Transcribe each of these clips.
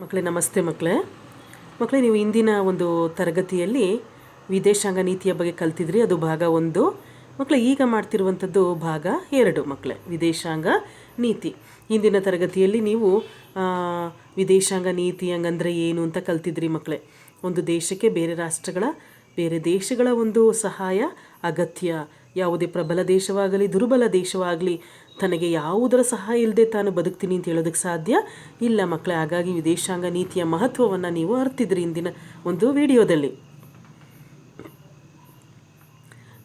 ಮಕ್ಕಳೇ ನಮಸ್ತೆ ಮಕ್ಕಳೇ ನೀವು ಇಂದಿನ ಒಂದು ತರಗತಿಯಲ್ಲಿ ವಿದೇಶಾಂಗ ನೀತಿಯ ಬಗ್ಗೆ ಕಲ್ತಿದ್ರಿ. ಅದು ಭಾಗ 1. ಮಕ್ಕಳೇ ಈಗ ಮಾಡ್ತಿರುವಂಥದ್ದು ಭಾಗ 2. ಮಕ್ಕಳೇ ವಿದೇಶಾಂಗ ನೀತಿ. ಇಂದಿನ ತರಗತಿಯಲ್ಲಿ ನೀವು ವಿದೇಶಾಂಗ ನೀತಿ ಹಂಗಂದ್ರೆ ಏನು ಅಂತ ಕಲ್ತಿದ್ರಿ ಮಕ್ಕಳೇ. ಒಂದು ದೇಶಕ್ಕೆ ಬೇರೆ ದೇಶಗಳ ಒಂದು ಸಹಾಯ ಅಗತ್ಯ. ಯಾವುದೇ ಪ್ರಬಲ ದೇಶವಾಗಲಿ ದುರ್ಬಲ ದೇಶವಾಗಲಿ ತನಗೆ ಯಾವುದರ ಸಹಾಯ ಇಲ್ಲದೆ ತಾನು ಬದುಕ್ತೀನಿ ಅಂತ ಹೇಳೋದಕ್ಕೆ ಸಾಧ್ಯ ಇಲ್ಲ ಮಕ್ಕಳೇ. ಹಾಗಾಗಿ ವಿದೇಶಾಂಗ ನೀತಿಯ ಮಹತ್ವವನ್ನು ನೀವು ಅರ್ತಿದ್ರಿ ಇಂದಿನ ಒಂದು ವಿಡಿಯೋದಲ್ಲಿ.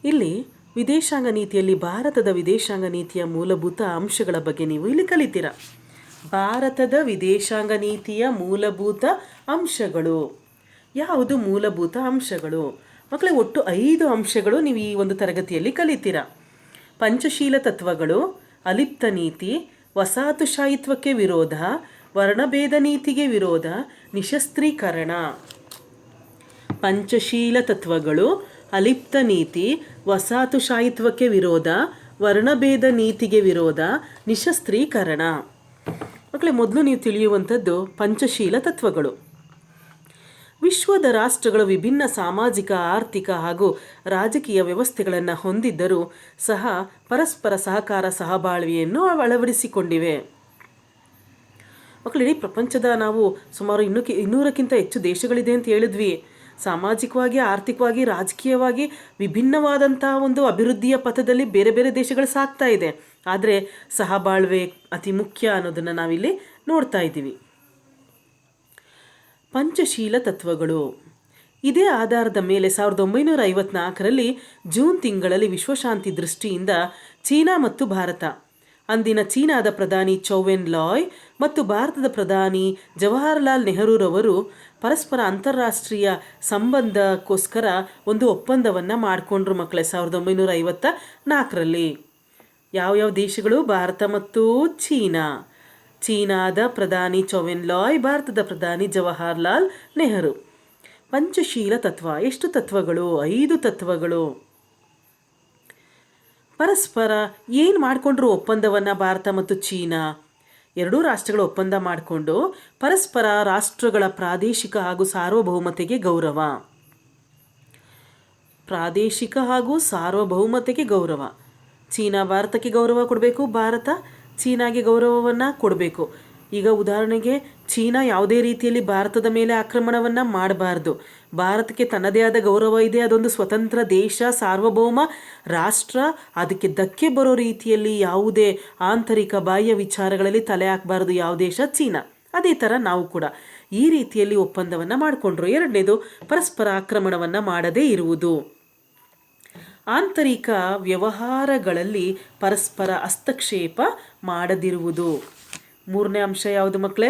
ಇಲ್ಲಿ ವಿದೇಶಾಂಗ ನೀತಿಯಲ್ಲಿ ಭಾರತದ ವಿದೇಶಾಂಗ ನೀತಿಯ ಮೂಲಭೂತ ಅಂಶಗಳ ಬಗ್ಗೆ ನೀವು ಇಲ್ಲಿ ಕಲಿತೀರಾ. ಭಾರತದ ವಿದೇಶಾಂಗ ನೀತಿಯ ಮೂಲಭೂತ ಅಂಶಗಳು ಯಾವುದು? ಮೂಲಭೂತ ಅಂಶಗಳು ಮಕ್ಕಳೇ ಒಟ್ಟು 5 ಅಂಶಗಳು ನೀವು ಈ ಒಂದು ತರಗತಿಯಲ್ಲಿ ಕಲಿತೀರಾ. ಪಂಚಶೀಲ ತತ್ವಗಳು, ಅಲಿಪ್ತ ನೀತಿ, ವಸಾಹತುಶಾಹಿತ್ವಕ್ಕೆ ವಿರೋಧ, ವರ್ಣಭೇದ ನೀತಿಗೆ ವಿರೋಧ, ನಿಶಸ್ತ್ರೀಕರಣ. ಪಂಚಶೀಲ ತತ್ವಗಳು, ಅಲಿಪ್ತ ನೀತಿ, ವಸಾಹತುಶಾಹಿತ್ವಕ್ಕೆ ವಿರೋಧ, ವರ್ಣಭೇದ ನೀತಿಗೆ ವಿರೋಧ, ನಿಶಸ್ತ್ರೀಕರಣ. ಮಕ್ಕಳೇ ಮೊದಲು ನೀವು ತಿಳಿಯುವಂಥದ್ದು ಪಂಚಶೀಲ ತತ್ವಗಳು. ವಿಶ್ವದ ರಾಷ್ಟ್ರಗಳು ವಿಭಿನ್ನ ಸಾಮಾಜಿಕ, ಆರ್ಥಿಕ ಹಾಗೂ ರಾಜಕೀಯ ವ್ಯವಸ್ಥೆಗಳನ್ನು ಹೊಂದಿದ್ದರೂ ಸಹ ಪರಸ್ಪರ ಸಹಕಾರ ಸಹಬಾಳ್ವೆಯನ್ನು ಅಳವಡಿಸಿಕೊಂಡಿವೆ. ಮಕ್ಕಳು, ಇಡೀ ಪ್ರಪಂಚದ ನಾವು ಸುಮಾರು 200ಕ್ಕಿಂತ ಹೆಚ್ಚು ದೇಶಗಳಿದೆ ಅಂತ ಹೇಳಿದ್ವಿ. ಸಾಮಾಜಿಕವಾಗಿ, ಆರ್ಥಿಕವಾಗಿ, ರಾಜಕೀಯವಾಗಿ ವಿಭಿನ್ನವಾದಂಥ ಒಂದು ಅಭಿವೃದ್ಧಿಯ ಪಥದಲ್ಲಿ ಬೇರೆ ಬೇರೆ ದೇಶಗಳು ಸಾಗ್ತಾ ಇದೆ. ಆದರೆ ಸಹಬಾಳ್ವೆ ಅತಿ ಮುಖ್ಯ ಅನ್ನೋದನ್ನು ನಾವಿಲ್ಲಿ ನೋಡ್ತಾ ಇದ್ದೀವಿ. ಪಂಚಶೀಲ ತತ್ವಗಳು. ಇದೇ ಆಧಾರದ ಮೇಲೆ 1954ರಲ್ಲಿ ಜೂನ್ ತಿಂಗಳಲ್ಲಿ ವಿಶ್ವಶಾಂತಿ ದೃಷ್ಟಿಯಿಂದ ಚೀನಾ ಮತ್ತು ಭಾರತ, ಅಂದಿನ ಚೀನಾದ ಪ್ರಧಾನಿ ಚೌವೆನ್ ಲಾಯ್ ಮತ್ತು ಭಾರತದ ಪ್ರಧಾನಿ ಜವಾಹರಲಾಲ್ ನೆಹರೂರವರು ಪರಸ್ಪರ ಅಂತಾರಾಷ್ಟ್ರೀಯ ಸಂಬಂಧಕ್ಕೋಸ್ಕರ ಒಂದು ಒಪ್ಪಂದವನ್ನು ಮಾಡಿಕೊಂಡ್ರು ಮಕ್ಕಳೇ 1954ರಲ್ಲಿ. ಯಾವ್ಯಾವ ದೇಶಗಳು? ಭಾರತ ಮತ್ತು ಚೀನಾ. ಚೀನಾದ ಪ್ರಧಾನಿ ಚೌವೆನ್ ಲಾಯ್, ಭಾರತದ ಪ್ರಧಾನಿ ಜವಾಹರಲಾಲ್ ನೆಹರು. ಪಂಚಶೀಲ ತತ್ವ. ಎಷ್ಟು ತತ್ವಗಳು? 5 ತತ್ವಗಳು. ಪರಸ್ಪರ ಏನು ಮಾಡಿಕೊಂಡ್ರು ಒಪ್ಪಂದವನ್ನು? ಭಾರತ ಮತ್ತು ಚೀನಾ ಎರಡೂ ರಾಷ್ಟ್ರಗಳ ಒಪ್ಪಂದ ಮಾಡಿಕೊಂಡು ಪರಸ್ಪರ ರಾಷ್ಟ್ರಗಳ ಪ್ರಾದೇಶಿಕ ಹಾಗೂ ಸಾರ್ವಭೌಮತೆಗೆ ಗೌರವ. ಪ್ರಾದೇಶಿಕ ಹಾಗೂ ಸಾರ್ವಭೌಮತೆಗೆ ಗೌರವ. ಚೀನಾ ಭಾರತಕ್ಕೆ ಗೌರವ ಕೊಡಬೇಕು, ಭಾರತ ಚೀನಾಗೆ ಗೌರವವನ್ನು ಕೊಡಬೇಕು. ಈಗ ಉದಾಹರಣೆಗೆ ಚೀನಾ ಯಾವುದೇ ರೀತಿಯಲ್ಲಿ ಭಾರತದ ಮೇಲೆ ಆಕ್ರಮಣವನ್ನು ಮಾಡಬಾರ್ದು. ಭಾರತಕ್ಕೆ ತನ್ನದೇ ಆದ ಗೌರವ ಇದೆ, ಅದೊಂದು ಸ್ವತಂತ್ರ ದೇಶ, ಸಾರ್ವಭೌಮ ರಾಷ್ಟ್ರ. ಅದಕ್ಕೆ ಧಕ್ಕೆ ಬರೋ ರೀತಿಯಲ್ಲಿ ಯಾವುದೇ ಆಂತರಿಕ ಬಾಹ್ಯ ವಿಚಾರಗಳಲ್ಲಿ ತಲೆ ಹಾಕಬಾರ್ದು ಯಾವ ದೇಶ? ಚೀನಾ. ಅದೇ ಥರ ನಾವು ಕೂಡ ಈ ರೀತಿಯಲ್ಲಿ ಒಪ್ಪಂದವನ್ನು ಮಾಡಿಕೊಂಡ್ರು. 2ನೇದು ಪರಸ್ಪರ ಆಕ್ರಮಣವನ್ನು ಮಾಡದೇ ಇರುವುದು. ಆಂತರಿಕ ವ್ಯವಹಾರಗಳಲ್ಲಿ ಪರಸ್ಪರ ಹಸ್ತಕ್ಷೇಪ ಮಾಡದಿರುವುದು. 3ನೇ ಅಂಶ ಯಾವುದು ಮಕ್ಕಳೇ?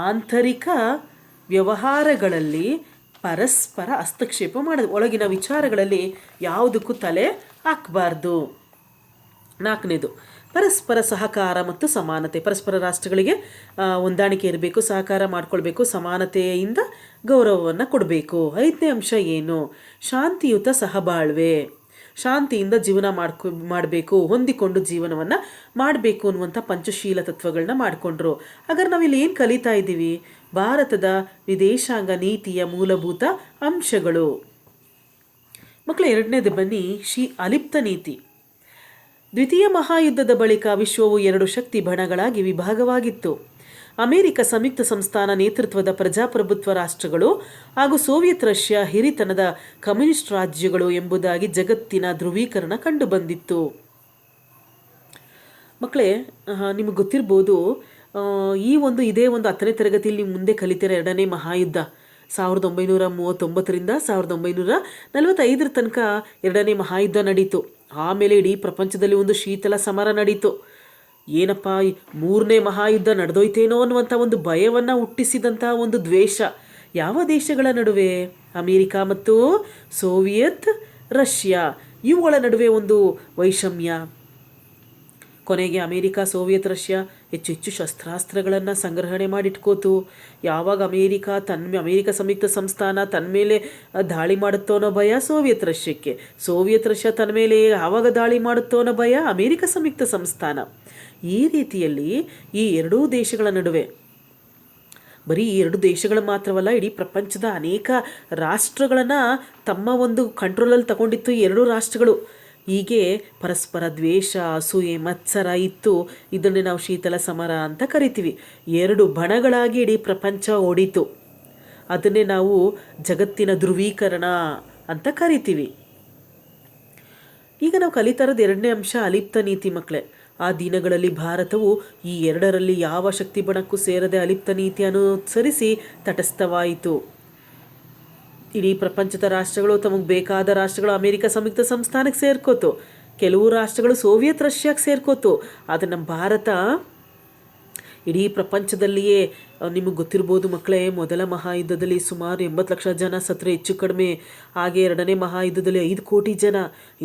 ಆಂತರಿಕ ವ್ಯವಹಾರಗಳಲ್ಲಿ ಪರಸ್ಪರ ಹಸ್ತಕ್ಷೇಪ ಮಾಡೋದು. ಒಳಗಿನ ವಿಚಾರಗಳಲ್ಲಿ ಯಾವುದಕ್ಕೂ ತಲೆ ಹಾಕಬಾರ್ದು. 4ನೇದು ಪರಸ್ಪರ ಸಹಕಾರ ಮತ್ತು ಸಮಾನತೆ. ಪರಸ್ಪರ ರಾಷ್ಟ್ರಗಳಿಗೆ ಹೊಂದಾಣಿಕೆ ಇರಬೇಕು, ಸಹಕಾರ ಮಾಡಿಕೊಳ್ಬೇಕು, ಸಮಾನತೆಯಿಂದ ಗೌರವವನ್ನು ಕೊಡಬೇಕು. 5ನೇ ಅಂಶ ಏನು? ಶಾಂತಿಯುತ ಸಹಬಾಳ್ವೆ. ಶಾಂತಿಯಿಂದ ಜೀವನ ಮಾಡಬೇಕು, ಹೊಂದಿಕೊಂಡು ಜೀವನವನ್ನು ಮಾಡಬೇಕು ಅನ್ನುವಂಥ ಪಂಚಶೀಲ ತತ್ವಗಳನ್ನ ಮಾಡಿಕೊಂಡ್ರು. ಹಾಗಾದ್ರೆ ನಾವಿಲ್ಲಿ ಏನು ಕಲಿತಾ ಇದ್ದೀವಿ? ಭಾರತದ ವಿದೇಶಾಂಗ ನೀತಿಯ ಮೂಲಭೂತ ಅಂಶಗಳು. ಮಕ್ಕಳು 2ನೇದು ಬನ್ನಿ, ಅಲಿಪ್ತ ನೀತಿ. ದ್ವಿತೀಯ ಮಹಾಯುದ್ಧದ ಬಳಿಕ ವಿಶ್ವವು 2 ಶಕ್ತಿ ಬಣಗಳಾಗಿ ವಿಭಾಗವಾಗಿತ್ತು. ಅಮೆರಿಕ ಸಂಯುಕ್ತ ಸಂಸ್ಥಾನ ನೇತೃತ್ವದ ಪ್ರಜಾಪ್ರಭುತ್ವ ರಾಷ್ಟ್ರಗಳು ಹಾಗೂ ಸೋವಿಯತ್ ರಷ್ಯಾ ಹಿರಿತನದ ಕಮ್ಯುನಿಸ್ಟ್ ರಾಜ್ಯಗಳು ಎಂಬುದಾಗಿ ಜಗತ್ತಿನ ಧ್ರುವೀಕರಣ ಕಂಡುಬಂದಿತ್ತು. ಮಕ್ಕಳೇ, ನಿಮಗೆ ಗೊತ್ತಿರ್ಬೋದು, ಇದೇ ಒಂದು 10ನೇ ತರಗತಿಯಲ್ಲಿ ನೀವು ಮುಂದೆ ಕಲಿತೀರ. 2ನೇ ಮಹಾಯುದ್ಧ 1939ರಿಂದ 1945 ತನಕ 2ನೇ ಮಹಾಯುದ್ಧ ನಡೀತು. ಆಮೇಲೆ ಇಡೀ ಪ್ರಪಂಚದಲ್ಲಿ ಒಂದು ಶೀತಲ ಸಮರ ನಡೀತು. ಏನಪ್ಪ 3ನೇ ಮಹಾಯುದ್ಧ ನಡೆದೋಯ್ತೇನೋ ಅನ್ನುವಂಥ ಒಂದು ಭಯವನ್ನು ಹುಟ್ಟಿಸಿದಂಥ ಒಂದು ದ್ವೇಷ ಯಾವ ದೇಶಗಳ ನಡುವೆ? ಅಮೇರಿಕ ಮತ್ತು ಸೋವಿಯತ್ ರಷ್ಯಾ ಇವುಗಳ ನಡುವೆ ಒಂದು ವೈಷಮ್ಯ. ಕೊನೆಗೆ ಅಮೇರಿಕ, ಸೋವಿಯತ್ ರಷ್ಯಾ ಹೆಚ್ಚು ಶಸ್ತ್ರಾಸ್ತ್ರಗಳನ್ನು ಸಂಗ್ರಹಣೆ ಮಾಡಿಟ್ಕೋತು. ಯಾವಾಗ ಅಮೇರಿಕ ಸಂಯುಕ್ತ ಸಂಸ್ಥಾನ ತನ್ನ ಮೇಲೆ ದಾಳಿ ಮಾಡುತ್ತೋ ಅನ್ನೋ ಭಯ ಸೋವಿಯತ್ ರಷ್ಯಾಕ್ಕೆ, ಸೋವಿಯತ್ ರಷ್ಯಾ ತನ್ನ ಮೇಲೆ ಯಾವಾಗ ದಾಳಿ ಮಾಡುತ್ತೋ ಅನ್ನೋ ಭಯ ಅಮೇರಿಕ ಸಂಯುಕ್ತ ಸಂಸ್ಥಾನ. ಈ ರೀತಿಯಲ್ಲಿ ಈ ಎರಡೂ ದೇಶಗಳ ನಡುವೆ ಬರೀ ಈ ಎರಡು ದೇಶಗಳು ಮಾತ್ರವಲ್ಲ, ಇಡೀ ಪ್ರಪಂಚದ ಅನೇಕ ರಾಷ್ಟ್ರಗಳನ್ನು ತಮ್ಮ ಒಂದು ಕಂಟ್ರೋಲಲ್ಲಿ ತಗೊಂಡಿತ್ತು ಈ ಎರಡು ರಾಷ್ಟ್ರಗಳು. ಹೀಗೆ ಪರಸ್ಪರ ದ್ವೇಷ, ಅಸೂಯೆ, ಮತ್ಸರ ಇತ್ತು. ಇದನ್ನೇ ನಾವು ಶೀತಲ ಸಮರ ಅಂತ ಕರಿತೀವಿ. ಎರಡು ಬಣಗಳಾಗಿ ಇಡೀ ಪ್ರಪಂಚ ಓಡಿತು. ಅದನ್ನೇ ನಾವು ಜಗತ್ತಿನ ಧ್ರುವೀಕರಣ ಅಂತ ಕರಿತೀವಿ. ಈಗ ನಾವು ಕಲಿತಾ ಇರೋದು ಎರಡನೇ ಅಂಶ ಅಲಿಪ್ತ ನೀತಿ ಮಕ್ಕಳೇ. ಆ ದಿನಗಳಲ್ಲಿ ಭಾರತವು ಈ ಎರಡರಲ್ಲಿ ಯಾವ ಶಕ್ತಿ ಬಣಕ್ಕೂ ಸೇರದೆ ಅಲಿಪ್ತ ನೀತಿ ಅನುಸರಿಸಿ ತಟಸ್ಥವಾಯಿತು. ಇಡೀ ಪ್ರಪಂಚದ ರಾಷ್ಟ್ರಗಳು ತಮಗೆ ಬೇಕಾದ ರಾಷ್ಟ್ರಗಳು ಅಮೇರಿಕ ಸಂಯುಕ್ತ ಸಂಸ್ಥಾನಕ್ಕೆ ಸೇರ್ಕೋತು, ಕೆಲವು ರಾಷ್ಟ್ರಗಳು ಸೋವಿಯತ್ ರಷ್ಯಾಕ್ಕೆ ಸೇರ್ಕೋತು. ಆದರೆ ನಮ್ಮ ಭಾರತ ಇಡೀ ಪ್ರಪಂಚದಲ್ಲಿಯೇ, ನಿಮಗೆ ಗೊತ್ತಿರ್ಬೋದು ಮಕ್ಕಳೇ, ಮೊದಲ ಮಹಾಯುದ್ಧದಲ್ಲಿ ಸುಮಾರು 80 ಲಕ್ಷ ಜನ ಸತ್ತರೆ ಹೆಚ್ಚು ಕಡಿಮೆ. ಹಾಗೆ ಎರಡನೇ ಮಹಾಯುದ್ಧದಲ್ಲಿ 5 ಕೋಟಿ ಜನ.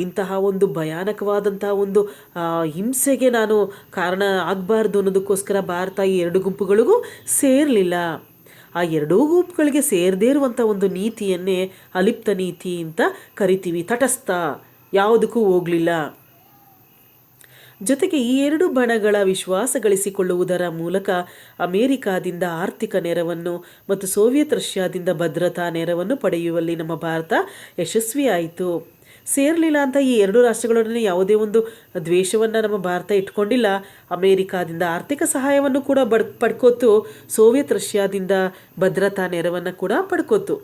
ಇಂತಹ ಒಂದು ಭಯಾನಕವಾದಂತಹ ಒಂದು ಹಿಂಸೆಗೆ ನಾನು ಕಾರಣ ಆಗಬಾರ್ದು ಅನ್ನೋದಕ್ಕೋಸ್ಕರ ಭಾರತ ಈ ಎರಡು ಗುಂಪುಗಳಿಗೂ ಸೇರಲಿಲ್ಲ. ಆ ಎರಡೂ ಗುಂಪುಗಳಿಗೆ ಸೇರದೇ ಇರುವಂಥ ಒಂದು ನೀತಿಯನ್ನೇ ಅಲಿಪ್ತ ನೀತಿ ಅಂತ ಕರಿತೀವಿ. ತಟಸ್ಥ, ಯಾವುದಕ್ಕೂ ಹೋಗಲಿಲ್ಲ. ಜೊತೆಗೆ ಈ ಎರಡು ಬಣಗಳ ವಿಶ್ವಾಸ ಗಳಿಸಿಕೊಳ್ಳುವುದರ ಮೂಲಕ ಅಮೇರಿಕಾದಿಂದ ಆರ್ಥಿಕ ನೆರವನ್ನು ಮತ್ತು ಸೋವಿಯತ್ ರಷ್ಯಾದಿಂದ ಭದ್ರತಾ ನೆರವನ್ನು ಪಡೆಯುವಲ್ಲಿ ನಮ್ಮ ಭಾರತ ಯಶಸ್ವಿಯಾಯಿತು. ಸೇರಲಿಲ್ಲ ಅಂತ ಈ ಎರಡು ರಾಷ್ಟ್ರಗಳೊಡನೆ ಯಾವುದೇ ಒಂದು ದ್ವೇಷವನ್ನು ನಮ್ಮ ಭಾರತ ಇಟ್ಕೊಂಡಿಲ್ಲ. ಅಮೇರಿಕಾದಿಂದ ಆರ್ಥಿಕ ಸಹಾಯವನ್ನು ಕೂಡ ಪಡ್ಕೋತು, ಸೋವಿಯತ್ ರಷ್ಯಾದಿಂದ ಭದ್ರತಾ ನೆರವನ್ನು ಕೂಡ ಪಡ್ಕೋತು.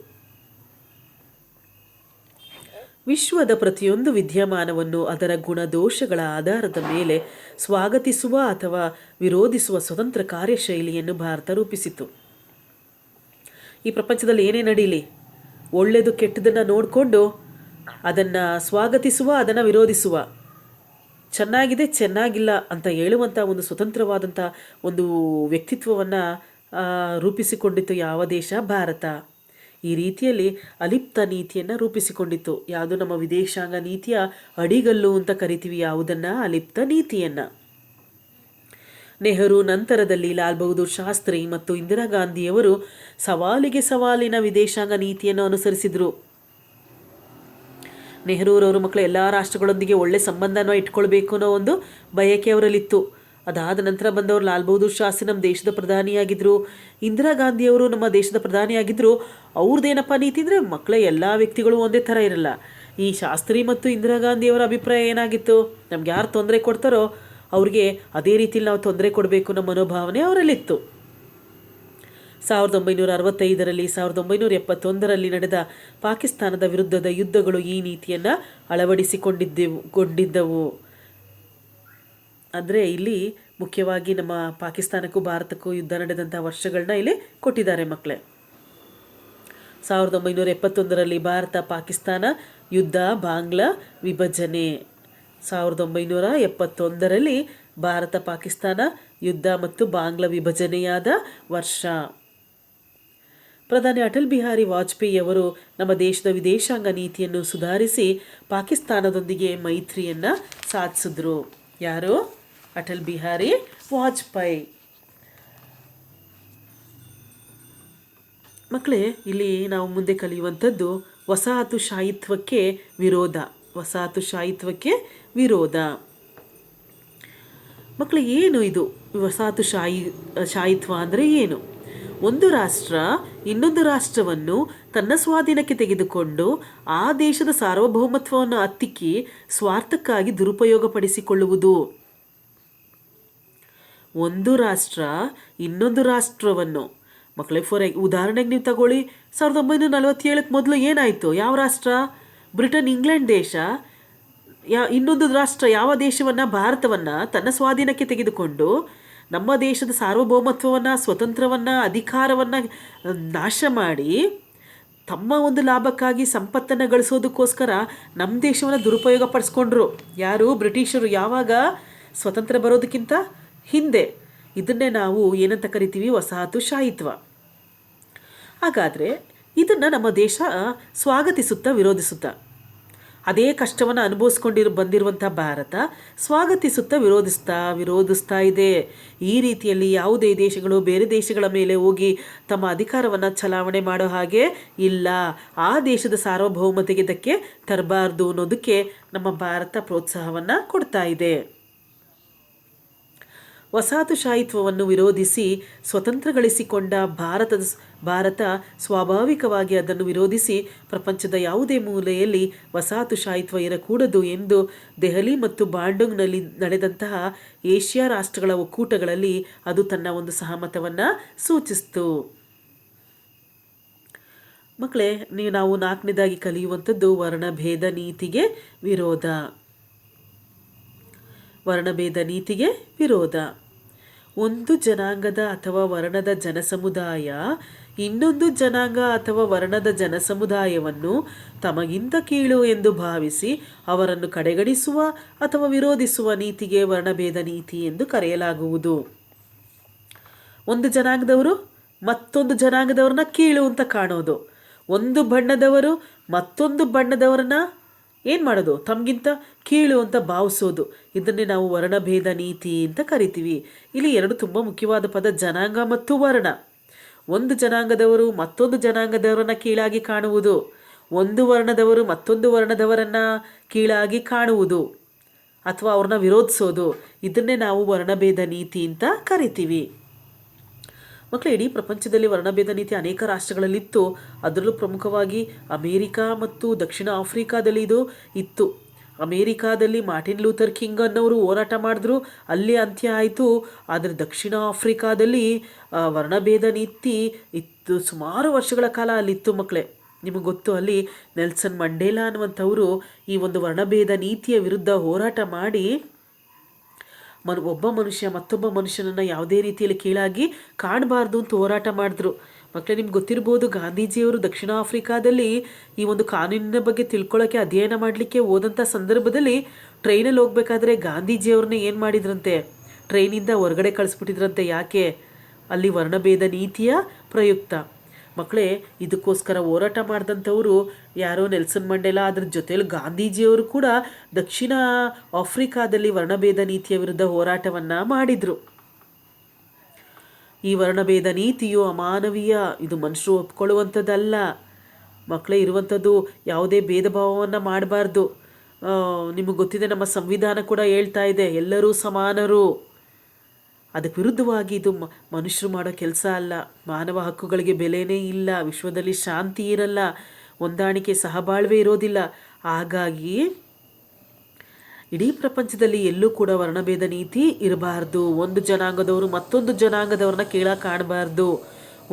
ವಿಶ್ವದ ಪ್ರತಿಯೊಂದು ವಿದ್ಯಮಾನವನ್ನು ಅದರ ಗುಣದೋಷಗಳ ಆಧಾರದ ಮೇಲೆ ಸ್ವಾಗತಿಸುವ ಅಥವಾ ವಿರೋಧಿಸುವ ಸ್ವತಂತ್ರ ಕಾರ್ಯಶೈಲಿಯನ್ನು ಭಾರತ ರೂಪಿಸಿತು. ಈ ಪ್ರಪಂಚದಲ್ಲಿ ಏನೇ ನಡೀಲಿ, ಒಳ್ಳೆಯದು ಕೆಟ್ಟದನ್ನು ನೋಡಿಕೊಂಡು ಅದನ್ನು ಸ್ವಾಗತಿಸುವ, ಅದನ್ನು ವಿರೋಧಿಸುವ, ಚೆನ್ನಾಗಿದೆ ಚೆನ್ನಾಗಿಲ್ಲ ಅಂತ ಹೇಳುವಂಥ ಒಂದು ಸ್ವತಂತ್ರವಾದಂಥ ಒಂದು ವ್ಯಕ್ತಿತ್ವವನ್ನು ರೂಪಿಸಿಕೊಂಡಿತ್ತು ಯಾವ ದೇಶ? ಭಾರತ. ಈ ರೀತಿಯಲ್ಲಿ ಅಲಿಪ್ತ ನೀತಿಯನ್ನು ರೂಪಿಸಿಕೊಂಡಿತ್ತು. ಯಾವುದು? ನಮ್ಮ ವಿದೇಶಾಂಗ ನೀತಿಯ ಅಡಿಗಲ್ಲು ಅಂತ ಕರಿತೀವಿ. ಯಾವುದನ್ನು? ಅಲಿಪ್ತ ನೀತಿಯನ್ನು. ನೆಹರು ನಂತರದಲ್ಲಿ ಲಾಲ್ ಬಹದ್ದೂರ್ ಶಾಸ್ತ್ರಿ ಮತ್ತು ಇಂದಿರಾ ಗಾಂಧಿಯವರು ಸವಾಲಿಗೆ ಸವಾಲಿನ ವಿದೇಶಾಂಗ ನೀತಿಯನ್ನು ಅನುಸರಿಸಿದರು. ನೆಹರೂರವರು ಮಕ್ಕಳು ಎಲ್ಲ ರಾಷ್ಟ್ರಗಳೊಂದಿಗೆ ಒಳ್ಳೆ ಸಂಬಂಧನ ಇಟ್ಕೊಳ್ಬೇಕು ಅನ್ನೋ ಒಂದು ಬಯಕೆ ಅವರಲ್ಲಿತ್ತು. ಅದಾದ ನಂತರ ಬಂದವರು ಲಾಲ್ ಬಹದ್ದೂರ್ ಶಾಸ್ತ್ರಿ ನಮ್ಮ ದೇಶದ ಪ್ರಧಾನಿಯಾಗಿದ್ದರು. ಇಂದಿರಾ ಗಾಂಧಿಯವರು ನಮ್ಮ ದೇಶದ ಪ್ರಧಾನಿಯಾಗಿದ್ದರು. ಅವ್ರದ್ದೇನಪ್ಪ ನೀತಿ ಅಂದರೆ, ಮಕ್ಕಳ ಎಲ್ಲ ವ್ಯಕ್ತಿಗಳು ಒಂದೇ ಥರ ಇರಲ್ಲ. ಈ ಶಾಸ್ತ್ರಿ ಮತ್ತು ಇಂದಿರಾ ಗಾಂಧಿಯವರ ಅಭಿಪ್ರಾಯ ಏನಾಗಿತ್ತು? ನಮ್ಗೆ ಯಾರು ತೊಂದರೆ ಕೊಡ್ತಾರೋ ಅವ್ರಿಗೆ ಅದೇ ರೀತಿಯಲ್ಲಿ ನಾವು ತೊಂದರೆ ಕೊಡಬೇಕು ನಮ್ಮ ಮನೋಭಾವನೆ ಅವರಲ್ಲಿತ್ತು. 1965ರಲ್ಲಿ 1971ರಲ್ಲಿ ನಡೆದ ಪಾಕಿಸ್ತಾನದ ವಿರುದ್ಧದ ಯುದ್ಧಗಳು ಈ ನೀತಿಯನ್ನು ಅಳವಡಿಸಿಕೊಂಡಿದ್ದವು. ಅಂದರೆ ಇಲ್ಲಿ ಮುಖ್ಯವಾಗಿ ನಮ್ಮ ಪಾಕಿಸ್ತಾನಕ್ಕೂ ಭಾರತಕ್ಕೂ ಯುದ್ಧ ನಡೆದಂಥ ವರ್ಷಗಳನ್ನ ಇಲ್ಲಿ ಕೊಟ್ಟಿದ್ದಾರೆ ಮಕ್ಕಳೇ. 1971ರಲ್ಲಿ ಭಾರತ ಪಾಕಿಸ್ತಾನ ಯುದ್ಧ, ಬಾಂಗ್ಲಾ ವಿಭಜನೆ. 1971ರಲ್ಲಿ ಭಾರತ ಪಾಕಿಸ್ತಾನ ಯುದ್ಧ ಮತ್ತು ಬಾಂಗ್ಲಾ ವಿಭಜನೆಯಾದ ವರ್ಷ. ಪ್ರಧಾನಿ ಅಟಲ್ ಬಿಹಾರಿ ವಾಜಪೇಯಿ ಅವರು ನಮ್ಮ ದೇಶದ ವಿದೇಶಾಂಗ ನೀತಿಯನ್ನು ಸುಧಾರಿಸಿ ಪಾಕಿಸ್ತಾನದೊಂದಿಗೆ ಮೈತ್ರಿಯನ್ನು ಸಾಧಿಸಿದ್ರು. ಯಾರು? ಅಟಲ್ ಬಿಹಾರಿ ವಾಜಪೇಯಿ. ಮಕ್ಕಳೇ, ಇಲ್ಲಿ ನಾವು ಮುಂದೆ ಕಲಿಯುವಂಥದ್ದು ವಸಾಹತುಶಾಹಿತ್ವಕ್ಕೆ ವಿರೋಧ. ವಸಾಹತುಶಾಹಿತ್ವಕ್ಕೆ ವಿರೋಧ. ಮಕ್ಕಳು, ಏನು ಇದು ವಸಾಹತುಶಾಹಿತ್ವ ಅಂದರೆ ಏನು? ಒಂದು ರಾಷ್ಟ್ರ ಇನ್ನೊಂದು ರಾಷ್ಟ್ರವನ್ನು ತನ್ನ ಸ್ವಾಧೀನಕ್ಕೆ ತೆಗೆದುಕೊಂಡು ಆ ದೇಶದ ಸಾರ್ವಭೌಮತ್ವವನ್ನು ಹತ್ತಿಕ್ಕಿ ಸ್ವಾರ್ಥಕ್ಕಾಗಿ ದುರುಪಯೋಗಪಡಿಸಿಕೊಳ್ಳುವುದು. ಒಂದು ರಾಷ್ಟ್ರ ಇನ್ನೊಂದು ರಾಷ್ಟ್ರವನ್ನು, ಮಕ್ಕಳೇ ಉದಾಹರಣೆಗೆ ನೀವು ತಗೊಳ್ಳಿ, 1947ಕ್ಕೆ ಮೊದಲು ಏನಾಯಿತು? ಯಾವ ರಾಷ್ಟ್ರ? ಬ್ರಿಟನ್, ಇಂಗ್ಲೆಂಡ್ ದೇಶ ಇನ್ನೊಂದು ರಾಷ್ಟ್ರ ಯಾವ ದೇಶವನ್ನು? ಭಾರತವನ್ನು ತನ್ನ ಸ್ವಾಧೀನಕ್ಕೆ ತೆಗೆದುಕೊಂಡು ನಮ್ಮ ದೇಶದ ಸಾರ್ವಭೌಮತ್ವವನ್ನು, ಸ್ವತಂತ್ರವನ್ನು, ಅಧಿಕಾರವನ್ನು ನಾಶ ಮಾಡಿ ತಮ್ಮ ಒಂದು ಲಾಭಕ್ಕಾಗಿ ಸಂಪತ್ತನ್ನು ಗಳಿಸೋದಕ್ಕೋಸ್ಕರ ನಮ್ಮ ದೇಶವನ್ನು ದುರುಪಯೋಗ ಪಡಿಸ್ಕೊಂಡ್ರು. ಯಾರು? ಬ್ರಿಟಿಷರು. ಯಾವಾಗ? ಸ್ವತಂತ್ರ ಬರೋದಕ್ಕಿಂತ ಹಿಂದೆ. ಇದನ್ನೇ ನಾವು ಏನಂತ ಕರಿತೀವಿ? ವಸಾಹತುಶಾಹಿತ್ವ. ಹಾಗಾದರೆ ಇದನ್ನು ನಮ್ಮ ದೇಶ ಸ್ವಾಗತಿಸುತ್ತಾ ವಿರೋಧಿಸುತ್ತಾ? ಅದೇ ಕಷ್ಟವನ್ನು ಬಂದಿರುವಂಥ ಭಾರತ ಸ್ವಾಗತಿಸುತ್ತಾ ವಿರೋಧಿಸ್ತಾ ಇದೆ. ಈ ರೀತಿಯಲ್ಲಿ ಯಾವುದೇ ದೇಶಗಳು ಬೇರೆ ದೇಶಗಳ ಮೇಲೆ ಹೋಗಿ ತಮ್ಮ ಅಧಿಕಾರವನ್ನು ಚಲಾವಣೆ ಮಾಡೋ ಹಾಗೆ ಇಲ್ಲ. ಆ ದೇಶದ ಸಾರ್ವಭೌಮತೆಗೆ ಧಕ್ಕೆ ತರಬಾರ್ದು ಅನ್ನೋದಕ್ಕೆ ನಮ್ಮ ಭಾರತ ಪ್ರೋತ್ಸಾಹವನ್ನು ಕೊಡ್ತಾ ಇದೆ. ವಸಾಹತುಶಾಹಿತ್ವವನ್ನು ವಿರೋಧಿಸಿ ಸ್ವತಂತ್ರ ಗಳಿಸಿಕೊಂಡ ಭಾರತ ಸ್ವಾಭಾವಿಕವಾಗಿ ಅದನ್ನು ವಿರೋಧಿಸಿ ಪ್ರಪಂಚದ ಯಾವುದೇ ಮೂಲೆಯಲ್ಲಿ ವಸಾಹತುಶಾಹಿತ್ವ ಇರಕೂಡದು ಎಂದು ದೆಹಲಿ ಮತ್ತು ಬಾಂಡುಂಗ್ನಲ್ಲಿ ನಡೆದಂತಹ ಏಷ್ಯಾ ರಾಷ್ಟ್ರಗಳ ಒಕ್ಕೂಟಗಳಲ್ಲಿ ಅದು ತನ್ನ ಒಂದು ಸಹಮತವನ್ನು ಸೂಚಿಸಿತು. ಮಕ್ಕಳೇ, ನಾವು ನಾಲ್ಕನೇದಾಗಿ ಕಲಿಯುವಂಥದ್ದು ವರ್ಣಭೇದ ನೀತಿಗೆ ವಿರೋಧ. ವರ್ಣಭೇದ ನೀತಿಗೆ ವಿರೋಧ. ಒಂದು ಜನಾಂಗದ ಅಥವಾ ವರ್ಣದ ಜನಸಮುದಾಯ ಇನ್ನೊಂದು ಜನಾಂಗ ಅಥವಾ ವರ್ಣದ ಜನಸಮುದಾಯವನ್ನು ತಮಗಿಂತ ಕೀಳು ಎಂದು ಭಾವಿಸಿ ಅವರನ್ನು ಕಡೆಗಣಿಸುವ ಅಥವಾ ವಿರೋಧಿಸುವ ನೀತಿಗೆ ವರ್ಣಭೇದ ನೀತಿ ಎಂದು ಕರೆಯಲಾಗುವುದು. ಒಂದು ಜನಾಂಗದವರು ಮತ್ತೊಂದು ಜನಾಂಗದವ್ರನ್ನ ಕೀಳು ಅಂತ ಕಾಣೋದು, ಒಂದು ಬಣ್ಣದವರು ಮತ್ತೊಂದು ಬಣ್ಣದವರನ್ನ ಏನು ಮಾಡೋದು, ತಮಗಿಂತ ಕೀಳು ಅಂತ ಭಾವಿಸೋದು, ಇದನ್ನೇ ನಾವು ವರ್ಣಭೇದ ನೀತಿ ಅಂತ ಕರಿತೀವಿ. ಇಲ್ಲಿ ಎರಡು ತುಂಬ ಮುಖ್ಯವಾದ ಪದ, ಜನಾಂಗ ಮತ್ತು ವರ್ಣ. ಒಂದು ಜನಾಂಗದವರು ಮತ್ತೊಂದು ಜನಾಂಗದವರನ್ನ ಕೀಳಾಗಿ ಕಾಣುವುದು, ಒಂದು ವರ್ಣದವರು ಮತ್ತೊಂದು ವರ್ಣದವರನ್ನು ಕೀಳಾಗಿ ಕಾಣುವುದು ಅಥವಾ ಅವ್ರನ್ನ ವಿರೋಧಿಸೋದು, ಇದನ್ನೇ ನಾವು ವರ್ಣಭೇದ ನೀತಿ ಅಂತ ಕರಿತೀವಿ. ಮಕ್ಕಳು, ಇಡೀ ಪ್ರಪಂಚದಲ್ಲಿ ವರ್ಣಭೇದ ನೀತಿ ಅನೇಕ ರಾಷ್ಟ್ರಗಳಲ್ಲಿತ್ತು. ಅದರಲ್ಲೂ ಪ್ರಮುಖವಾಗಿ ಅಮೇರಿಕಾ ಮತ್ತು ದಕ್ಷಿಣ ಆಫ್ರಿಕಾದಲ್ಲಿ ಇದು ಇತ್ತು. ಅಮೇರಿಕಾದಲ್ಲಿ ಮಾರ್ಟಿನ್ ಲೂಥರ್ ಕಿಂಗ್ ಅನ್ನೋರು ಹೋರಾಟ ಮಾಡಿದ್ರು, ಅಲ್ಲಿ ಅಂತ್ಯ ಆಯಿತು. ಆದರೆ ದಕ್ಷಿಣ ಆಫ್ರಿಕಾದಲ್ಲಿ ವರ್ಣಭೇದ ನೀತಿ ಇತ್ತು, ಸುಮಾರು ವರ್ಷಗಳ ಕಾಲ ಅಲ್ಲಿತ್ತು. ಮಕ್ಕಳೇ, ನಿಮಗೆ ಗೊತ್ತು, ಅಲ್ಲಿ ನೆಲ್ಸನ್ ಮಂಡೇಲಾ ಅನ್ನುವಂಥವರು ಈ ಒಂದು ವರ್ಣಭೇದ ನೀತಿಯ ವಿರುದ್ಧ ಹೋರಾಟ ಮಾಡಿ ಒಬ್ಬ ಮನುಷ್ಯ ಮತ್ತೊಬ್ಬ ಮನುಷ್ಯನನ್ನು ಯಾವುದೇ ರೀತಿಯಲ್ಲಿ ಕೀಳಾಗಿ ಕಾಣಬಾರ್ದು ಅಂತ ಹೋರಾಟ ಮಾಡಿದ್ರು. ಮಕ್ಕಳೇ, ನಿಮ್ಗೆ ಗೊತ್ತಿರ್ಬೋದು, ಗಾಂಧೀಜಿಯವರು ದಕ್ಷಿಣ ಆಫ್ರಿಕಾದಲ್ಲಿ ಈ ಒಂದು ಕಾನೂನಿನ ಬಗ್ಗೆ ತಿಳ್ಕೊಳ್ಳೋಕ್ಕೆ ಅಧ್ಯಯನ ಮಾಡಲಿಕ್ಕೆ ಹೋದಂಥ ಸಂದರ್ಭದಲ್ಲಿ ಟ್ರೈನಲ್ಲಿ ಹೋಗ್ಬೇಕಾದ್ರೆ ಗಾಂಧೀಜಿಯವ್ರನ್ನ ಏನು ಮಾಡಿದ್ರಂತೆ, ಟ್ರೈನಿಂದ ಹೊರಗಡೆ ಕಳಿಸ್ಬಿಟ್ಟಿದ್ರಂತೆ. ಯಾಕೆ? ಅಲ್ಲಿ ವರ್ಣಭೇದ ನೀತಿಯ ಪ್ರಯುಕ್ತ. ಮಕ್ಕಳೇ, ಇದಕ್ಕೋಸ್ಕರ ಹೋರಾಟ ಮಾಡಿದಂಥವರು ಯಾರೋ ನೆಲ್ಸನ್ ಮಂಡೇಲಾ, ಅದ್ರ ಜೊತೆಲಿ ಗಾಂಧೀಜಿಯವರು ಕೂಡ ದಕ್ಷಿಣ ಆಫ್ರಿಕಾದಲ್ಲಿ ವರ್ಣಭೇದ ನೀತಿಯ ವಿರುದ್ಧ ಹೋರಾಟವನ್ನು ಮಾಡಿದರು. ಈ ವರ್ಣಭೇದ ನೀತಿಯು ಅಮಾನವೀಯ, ಇದು ಮನುಷ್ಯರು ಒಪ್ಕೊಳ್ಳುವಂಥದ್ದಲ್ಲ. ಮಕ್ಕಳೇ, ಇರುವಂಥದ್ದು ಯಾವುದೇ ಭೇದ ಭಾವವನ್ನು ಮಾಡಬಾರ್ದು. ನಿಮಗೆ ಗೊತ್ತಿದೆ, ನಮ್ಮ ಸಂವಿಧಾನ ಕೂಡ ಹೇಳ್ತಾ ಇದೆ, ಎಲ್ಲರೂ ಸಮಾನರು. ಅದಕ್ಕೆ ವಿರುದ್ಧವಾಗಿ ಇದು ಮನುಷ್ಯರು ಮಾಡೋ ಕೆಲಸ ಅಲ್ಲ. ಮಾನವ ಹಕ್ಕುಗಳಿಗೆ ಬೆಲೆನೇ ಇಲ್ಲ, ವಿಶ್ವದಲ್ಲಿ ಶಾಂತಿ ಇರಲ್ಲ, ಹೊಂದಾಣಿಕೆ ಸಹಬಾಳ್ವೆ ಇರೋದಿಲ್ಲ. ಹಾಗಾಗಿ ಇಡೀ ಪ್ರಪಂಚದಲ್ಲಿ ಎಲ್ಲೂ ಕೂಡ ವರ್ಣಭೇದ ನೀತಿ ಇರಬಾರ್ದು. ಒಂದು ಜನಾಂಗದವರು ಮತ್ತೊಂದು ಜನಾಂಗದವ್ರನ್ನ ಕೀಳಾಗಿ ಕಾಣಬಾರ್ದು,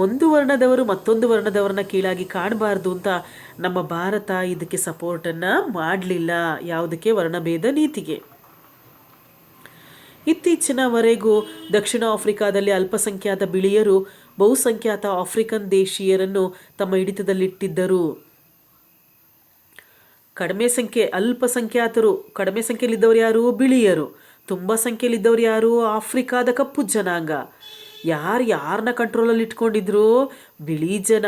ಒಂದು ವರ್ಣದವರು ಮತ್ತೊಂದು ವರ್ಣದವ್ರನ್ನ ಕೀಳಾಗಿ ಕಾಣಬಾರ್ದು ಅಂತ ನಮ್ಮ ಭಾರತ ಇದಕ್ಕೆ ಸಪೋರ್ಟನ್ನು ಮಾಡಲಿಲ್ಲ. ಯಾವುದಕ್ಕೆ? ವರ್ಣಭೇದ ನೀತಿಗೆ. ಇತ್ತೀಚಿನವರೆಗೂ ದಕ್ಷಿಣ ಆಫ್ರಿಕಾದಲ್ಲಿ ಅಲ್ಪಸಂಖ್ಯಾತ ಬಿಳಿಯರು ಬಹುಸಂಖ್ಯಾತ ಆಫ್ರಿಕನ್ ದೇಶೀಯರನ್ನು ತಮ್ಮ ಹಿಡಿತದಲ್ಲಿಟ್ಟಿದ್ದರು. ಅಲ್ಪಸಂಖ್ಯಾತರು, ಕಡಿಮೆ ಸಂಖ್ಯೆಯಲ್ಲಿದ್ದವರು ಯಾರು? ಬಿಳಿಯರು. ತುಂಬ ಸಂಖ್ಯೆಯಲ್ಲಿದ್ದವರು ಯಾರು? ಆಫ್ರಿಕಾದ ಕಪ್ಪು ಜನಾಂಗ. ಯಾರನ್ನ ಕಂಟ್ರೋಲಲ್ಲಿ ಇಟ್ಕೊಂಡಿದ್ರು? ಬಿಳಿ ಜನ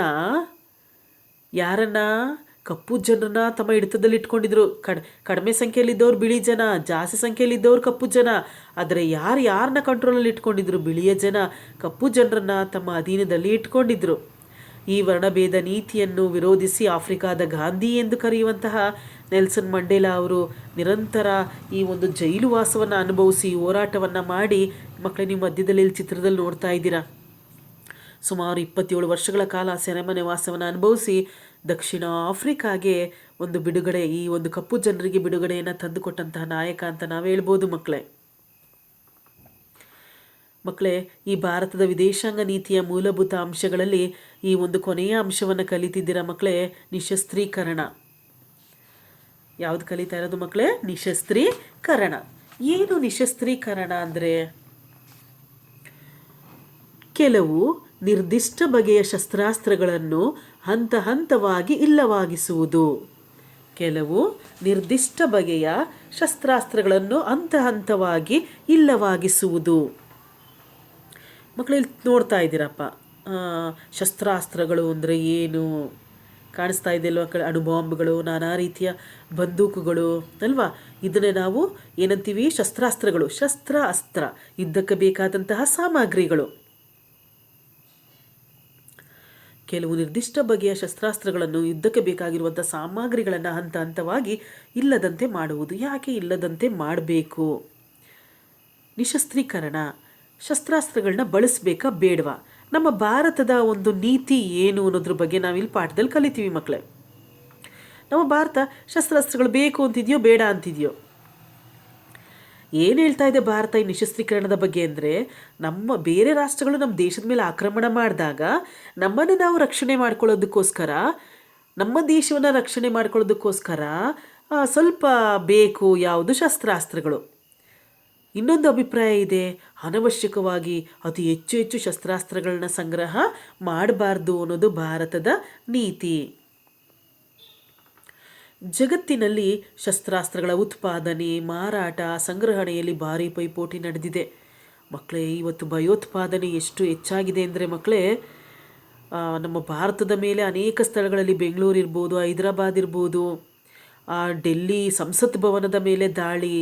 ಯಾರನ್ನ? ಕಪ್ಪು ಜನರನ್ನ ತಮ್ಮ ಹಿಡಿತದಲ್ಲಿ ಇಟ್ಕೊಂಡಿದ್ರು. ಕಡಿಮೆ ಸಂಖ್ಯೆಯಲ್ಲಿದ್ದವ್ರು ಬಿಳಿ ಜನ, ಜಾಸ್ತಿ ಸಂಖ್ಯೆಯಲ್ಲಿದ್ದವ್ರು ಕಪ್ಪು ಜನ. ಆದರೆ ಯಾರನ್ನ ಕಂಟ್ರೋಲಲ್ಲಿ ಇಟ್ಕೊಂಡಿದ್ರು? ಬಿಳಿಯ ಜನ ಕಪ್ಪು ಜನರನ್ನ ತಮ್ಮ ಅಧೀನದಲ್ಲಿ ಇಟ್ಕೊಂಡಿದ್ರು. ಈ ವರ್ಣಭೇದ ನೀತಿಯನ್ನು ವಿರೋಧಿಸಿ ಆಫ್ರಿಕಾದ ಗಾಂಧಿ ಎಂದು ಕರೆಯುವಂತಹ ನೆಲ್ಸನ್ ಮಂಡೇಲಾ ಅವರು ನಿರಂತರ ಈ ಒಂದು ಜೈಲು ವಾಸವನ್ನು ಅನುಭವಿಸಿ ಹೋರಾಟವನ್ನು ಮಾಡಿ, ಮಕ್ಕಳೇ, ನೀವು ಮಧ್ಯದಲ್ಲಿ ಚಿತ್ರದಲ್ಲಿ ನೋಡ್ತಾ ಇದ್ದೀರಾ, ಸುಮಾರು 27 ವರ್ಷಗಳ ಕಾಲ ಸೆರೆಮನೆ ವಾಸವನ್ನು ಅನುಭವಿಸಿ ದಕ್ಷಿಣ ಆಫ್ರಿಕಾಗೆ ಒಂದು ಬಿಡುಗಡೆ, ಈ ಒಂದು ಕಪ್ಪು ಜನರಿಗೆ ಬಿಡುಗಡೆಯನ್ನು ತಂದುಕೊಟ್ಟಂತಹ ನಾಯಕ ಅಂತ ನಾವು ಹೇಳ್ಬೋದು. ಮಕ್ಕಳೇ, ಈ ಭಾರತದ ವಿದೇಶಾಂಗ ನೀತಿಯ ಮೂಲಭೂತ ಅಂಶಗಳಲ್ಲಿ ಈ ಒಂದು ಕೊನೆಯ ಅಂಶವನ್ನು ಕಲಿತಿದ್ದೀರಾ ಮಕ್ಕಳೇ? ನಿಶಸ್ತ್ರೀಕರಣ. ಯಾವುದು ಕಲಿತಾ ಇರೋದು ಮಕ್ಕಳೇ? ನಿಶಸ್ತ್ರೀಕರಣ. ಏನು ನಿಶಸ್ತ್ರೀಕರಣ ಅಂದರೆ? ಕೆಲವು ನಿರ್ದಿಷ್ಟ ಬಗೆಯ ಶಸ್ತ್ರಾಸ್ತ್ರಗಳನ್ನು ಹಂತ ಹಂತವಾಗಿ ಇಲ್ಲವಾಗಿಸುವುದು. ಕೆಲವು ನಿರ್ದಿಷ್ಟ ಬಗೆಯ ಶಸ್ತ್ರಾಸ್ತ್ರಗಳನ್ನು ಹಂತ ಹಂತವಾಗಿ ಇಲ್ಲವಾಗಿಸುವುದು. ಮಕ್ಕಳಲ್ಲಿ ನೋಡ್ತಾ ಇದ್ದೀರಪ್ಪ, ಶಸ್ತ್ರಾಸ್ತ್ರಗಳು ಅಂದರೆ ಏನು ಕಾಣಿಸ್ತಾ ಇದೆಯಲ್ವ? ಅಣುಬಾಂಬ್ಗಳು, ನಾನಾ ರೀತಿಯ ಬಂದೂಕುಗಳು ಅಲ್ವಾ? ಇದನ್ನೇ ನಾವು ಏನಂತೀವಿ? ಶಸ್ತ್ರಾಸ್ತ್ರಗಳು. ಅಸ್ತ್ರ, ಯುದ್ಧಕ್ಕೆ ಬೇಕಾದಂತಹ ಸಾಮಗ್ರಿಗಳು. ಕೆಲವು ನಿರ್ದಿಷ್ಟ ಬಗೆಯ ಶಸ್ತ್ರಾಸ್ತ್ರಗಳನ್ನು, ಯುದ್ಧಕ್ಕೆ ಬೇಕಾಗಿರುವಂಥ ಸಾಮಗ್ರಿಗಳನ್ನು ಹಂತ ಹಂತವಾಗಿ ಇಲ್ಲದಂತೆ ಮಾಡುವುದು. ಯಾಕೆ ಇಲ್ಲದಂತೆ ಮಾಡಬೇಕು? ನಿಶಸ್ತ್ರೀಕರಣ. ಶಸ್ತ್ರಾಸ್ತ್ರಗಳನ್ನ ಬಳಸಬೇಕಾ ಬೇಡವಾ, ನಮ್ಮ ಭಾರತದ ಒಂದು ನೀತಿ ಏನು ಅನ್ನೋದ್ರ ಬಗ್ಗೆ ನಾವಿಲ್ಲಿ ಪಾಠದಲ್ಲಿ ಕಲಿತೀವಿ ಮಕ್ಕಳೇ. ನಮ್ಮ ಭಾರತ ಶಸ್ತ್ರಾಸ್ತ್ರಗಳು ಬೇಕು ಅಂತಿದೆಯೋ ಬೇಡ ಅಂತಿದೆಯೋ? ಏನು ಹೇಳ್ತಾ ಇದೆ ಭಾರತ ಈ ನಿಶಸ್ತ್ರೀಕರಣದ ಬಗ್ಗೆ ಅಂದರೆ, ನಮ್ಮ ಬೇರೆ ರಾಷ್ಟ್ರಗಳು ನಮ್ಮ ದೇಶದ ಮೇಲೆ ಆಕ್ರಮಣ ಮಾಡಿದಾಗ ನಮ್ಮನ್ನು ನಾವು ರಕ್ಷಣೆ ಮಾಡ್ಕೊಳ್ಳೋದಕ್ಕೋಸ್ಕರ, ನಮ್ಮ ದೇಶವನ್ನು ರಕ್ಷಣೆ ಮಾಡ್ಕೊಳ್ಳೋದಕ್ಕೋಸ್ಕರ ಸ್ವಲ್ಪ ಬೇಕು ಯಾವುದು ಶಸ್ತ್ರಾಸ್ತ್ರಗಳು. ಇನ್ನೊಂದು ಅಭಿಪ್ರಾಯ ಇದೆ, ಅನವಶ್ಯಕವಾಗಿ ಅತಿ ಹೆಚ್ಚು ಹೆಚ್ಚು ಶಸ್ತ್ರಾಸ್ತ್ರಗಳನ್ನ ಸಂಗ್ರಹ ಮಾಡಬಾರ್ದು ಅನ್ನೋದು ಭಾರತದ ನೀತಿ. ಜಗತ್ತಿನಲ್ಲಿ ಶಸ್ತ್ರಾಸ್ತ್ರಗಳ ಉತ್ಪಾದನೆ, ಮಾರಾಟ, ಸಂಗ್ರಹಣೆಯಲ್ಲಿ ಭಾರಿ ಪೈಪೋಟಿ ನಡೆದಿದೆ ಮಕ್ಕಳೇ. ಇವತ್ತು ಭಯೋತ್ಪಾದನೆ ಎಷ್ಟು ಹೆಚ್ಚಾಗಿದೆ ಅಂದರೆ ಮಕ್ಕಳೇ, ನಮ್ಮ ಭಾರತದ ಮೇಲೆ ಅನೇಕ ಸ್ಥಳಗಳಲ್ಲಿ, ಬೆಂಗಳೂರು ಇರ್ಬೋದು, ಹೈದರಾಬಾದ್ ಇರ್ಬೋದು, ಡೆಲ್ಲಿ ಸಂಸತ್ ಭವನದ ಮೇಲೆ ದಾಳಿ,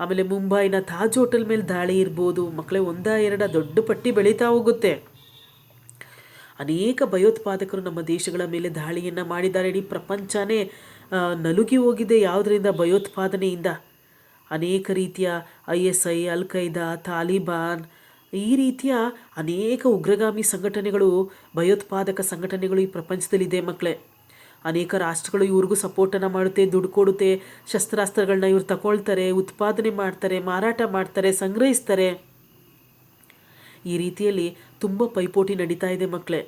ಆಮೇಲೆ ಮುಂಬೈನ ತಾಜ್ ಹೋಟೆಲ್ ಮೇಲೆ ದಾಳಿ ಇರ್ಬೋದು ಮಕ್ಕಳೇ. ಎರಡ ದೊಡ್ಡ ಪಟ್ಟಿ ಬೆಳೀತಾ ಹೋಗುತ್ತೆ. ಅನೇಕ ಭಯೋತ್ಪಾದಕರು ನಮ್ಮ ದೇಶಗಳ ಮೇಲೆ ದಾಳಿಯನ್ನು ಮಾಡಿದ್ದಾರೆ. ಇಡೀ ಪ್ರಪಂಚನೇ ನಲುಗಿ ಹೋಗಿದೆ ಯಾವುದರಿಂದ? ಭಯೋತ್ಪಾದನೆಯಿಂದ. ಅನೇಕ ರೀತಿಯ ISI, ಅಲ್ ಖೈದಾ, ತಾಲಿಬಾನ್, ಈ ರೀತಿಯ ಅನೇಕ ಉಗ್ರಗಾಮಿ ಸಂಘಟನೆಗಳು, ಭಯೋತ್ಪಾದಕ ಸಂಘಟನೆಗಳು ಈ ಪ್ರಪಂಚದಲ್ಲಿದೆ ಮಕ್ಕಳೇ. ಅನೇಕ ರಾಷ್ಟ್ರಗಳು ಇವ್ರಿಗೂ ಸಪೋರ್ಟನ್ನು ಮಾಡುತ್ತೆ, ದುಡ್ಡು ಕೊಡುತ್ತೆ, ಶಸ್ತ್ರಾಸ್ತ್ರಗಳನ್ನ ಇವ್ರು ತಗೊಳ್ತಾರೆ, ಉತ್ಪಾದನೆ ಮಾಡ್ತಾರೆ, ಮಾರಾಟ ಮಾಡ್ತಾರೆ, ಸಂಗ್ರಹಿಸ್ತಾರೆ. ಈ ರೀತಿಯಲ್ಲಿ ತುಂಬ ಪೈಪೋಟಿ ನಡೀತಾ ಇದೆ ಮಕ್ಕಳೇ.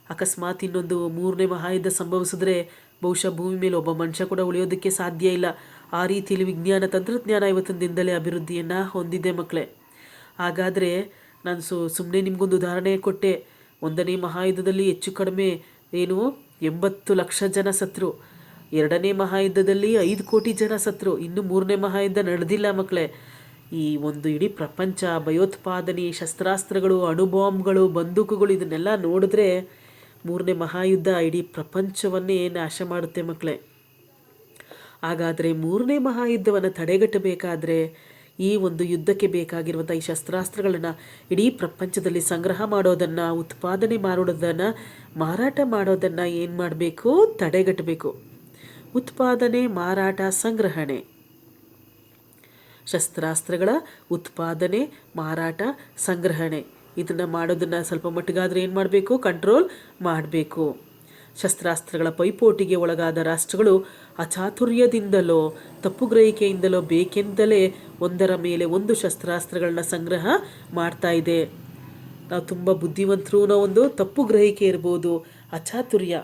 ಅಕಸ್ಮಾತ್ ಇನ್ನೊಂದು 3ನೇ ಮಹಾಯುದ್ಧ ಸಂಭವಿಸಿದ್ರೆ ಬಹುಶಃ ಭೂಮಿ ಮೇಲೆ ಒಬ್ಬ ಮನುಷ್ಯ ಕೂಡ ಉಳಿಯೋದಕ್ಕೆ ಸಾಧ್ಯ ಇಲ್ಲ. ಆ ರೀತಿಯಲ್ಲಿ ವಿಜ್ಞಾನ ತಂತ್ರಜ್ಞಾನ ಇವತ್ತಿನ ದಿನದಲ್ಲೇ ಅಭಿವೃದ್ಧಿಯನ್ನು ಹೊಂದಿದೆ ಮಕ್ಕಳೇ. ಹಾಗಾದರೆ ನಾನು ಸುಮ್ಮನೆ ನಿಮಗೊಂದು ಉದಾಹರಣೆ ಕೊಟ್ಟೆ. 1ನೇ ಮಹಾಯುದ್ಧದಲ್ಲಿ ಹೆಚ್ಚು ಕಡಿಮೆ 80 ಲಕ್ಷ ಜನ ಸತ್ರು. 2ನೇ ಮಹಾಯುದ್ಧದಲ್ಲಿ 5 ಕೋಟಿ ಜನ ಸತ್ರು. ಇನ್ನು 3ನೇ ಮಹಾಯುದ್ಧ ನಡೆದಿಲ್ಲ ಮಕ್ಕಳೇ. ಈ ಒಂದು ಇಡೀ ಪ್ರಪಂಚ ಭಯೋತ್ಪಾದನೆ, ಶಸ್ತ್ರಾಸ್ತ್ರಗಳು, ಅಣುಬಾಂಬ್ಗಳು, ಬಂದೂಕುಗಳು, ಇದನ್ನೆಲ್ಲ ನೋಡಿದ್ರೆ 3ನೇ ಮಹಾಯುದ್ಧ ಇಡೀ ಪ್ರಪಂಚವನ್ನೇ ನಾಶ ಮಾಡುತ್ತೆ ಮಕ್ಕಳೇ. ಹಾಗಾದರೆ 3ನೇ ಮಹಾಯುದ್ಧವನ್ನು ತಡೆಗಟ್ಟಬೇಕಾದ್ರೆ ಈ ಒಂದು ಯುದ್ಧಕ್ಕೆ ಬೇಕಾಗಿರುವಂಥ ಈ ಶಸ್ತ್ರಾಸ್ತ್ರಗಳನ್ನು ಇಡೀ ಪ್ರಪಂಚದಲ್ಲಿ ಸಂಗ್ರಹ ಮಾಡೋದನ್ನು, ಉತ್ಪಾದನೆ ಮಾಡೋದನ್ನು, ಮಾರಾಟ ಮಾಡೋದನ್ನು ಏನು ಮಾಡಬೇಕು? ತಡೆಗಟ್ಟಬೇಕು. ಉತ್ಪಾದನೆ, ಮಾರಾಟ, ಸಂಗ್ರಹಣೆ. ಶಸ್ತ್ರಾಸ್ತ್ರಗಳ ಉತ್ಪಾದನೆ, ಮಾರಾಟ, ಸಂಗ್ರಹಣೆ ಇದನ್ನು ಮಾಡೋದನ್ನು ಸ್ವಲ್ಪ ಮಟ್ಟಿಗಾದರೆ ಏನು ಮಾಡಬೇಕು? ಕಂಟ್ರೋಲ್ ಮಾಡಬೇಕು. ಶಸ್ತ್ರಾಸ್ತ್ರಗಳ ಪೈಪೋಟಿಗೆ ಒಳಗಾದ ರಾಷ್ಟ್ರಗಳು ಅಚಾತುರ್ಯದಿಂದಲೋ ತಪ್ಪು ಗ್ರಹಿಕೆಯಿಂದಲೋ ಬೇಕೆಂದಲೇ ಒಂದರ ಮೇಲೆ ಒಂದು ಶಸ್ತ್ರಾಸ್ತ್ರಗಳನ್ನ ಸಂಗ್ರಹ ಮಾಡ್ತಾ ಇದೆ. ನಾವು ತುಂಬ ಬುದ್ಧಿವಂತರು, ನಾವು ಒಂದು ತಪ್ಪು ಗ್ರಹಿಕೆ ಇರ್ಬೋದು, ಅಚಾತುರ್ಯ.